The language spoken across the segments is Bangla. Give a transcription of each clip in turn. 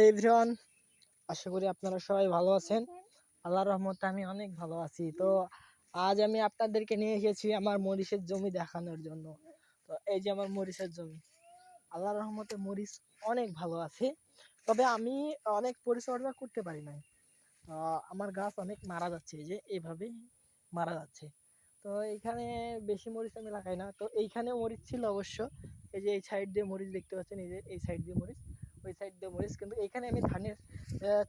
এভরিওয়ান, আশা করি আপনারা সবাই ভালো আছেন। আল্লাহর রহমতে আমি অনেক ভালো আছি। তো আজ আমি আপনাদেরকে নিয়ে এসেছি আমার মরিচের জমি দেখানোর জন্য। তো এই যে আমার মরিচের জমি, আল্লাহর রহমতে মরিচ অনেক ভালো আছে। তবে আমি অনেক পরিচর্যা করতে পারি নাই। আমার গাছ অনেক মারা যাচ্ছে, এই যে এইভাবে মারা যাচ্ছে। তো এইখানে বেশি মরিচ আমি লাগাই না। তো এইখানে মরিচ ছিল অবশ্য, এই যে এই সাইড দিয়ে মরিচ দেখতে পাচ্ছেন, এই যে এই সাইড দিয়ে মরিচ, ওই সাইড দিয়ে মরিচ। কিন্তু এখানে আমি ধানের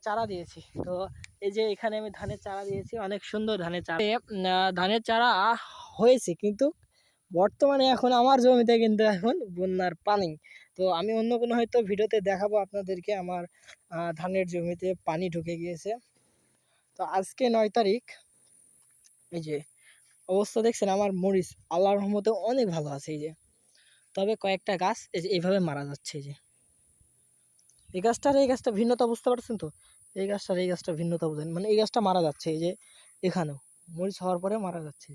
চারা দিয়েছি। তো এই যে এখানে আমি ধানের চারা দিয়েছি, অনেক সুন্দর ধানের চারা। ধানের চারা হয়েছে, কিন্তু বর্তমানে এখন আমার জমিতে কিন্তু এখন বন্যার পানি। তো আমি অন্য কোনো হয়তো ভিডিওতে দেখাবো আপনাদেরকে আমার ধানের জমিতে পানি ঢুকে গিয়েছে। তো আজকে 9 তারিখ, এই যে অবস্থা দেখছেন আমার মরিচ আল্লাহর রহমতে অনেক ভালো আছে। এই যে তবে কয়েকটা গাছ এই যে এইভাবে মারা যাচ্ছে। এই যে এই গাছটা ভিন্নতা বুঝতে পারছেন তো? এই গাছটা ভিন্নতা বুঝেন, মানে এই গাছটা মারা যাচ্ছে, এই যে এখানেও মরিচ হওয়ার পরে মারা যাচ্ছে।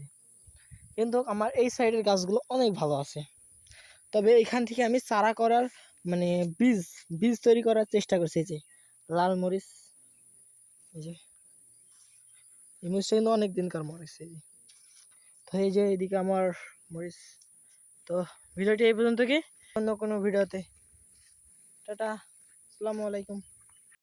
কিন্তু আমার এই সাইডের গাছগুলো অনেক ভালো আছে। তবে এখান থেকে আমি চারা করার মানে বীজ বীজ তৈরি করার চেষ্টা করছি। এই যে লাল মরিচ, এই যে এই মরিচটা কিন্তু অনেক দিনকার মরিচ। এই যে তো এই যে এইদিকে আমার মরিচ। তো ভিডিওটি এই পর্যন্ত, কি অন্য কোনো ভিডিওতে। টাটা, আসসালামু আলাইকুম।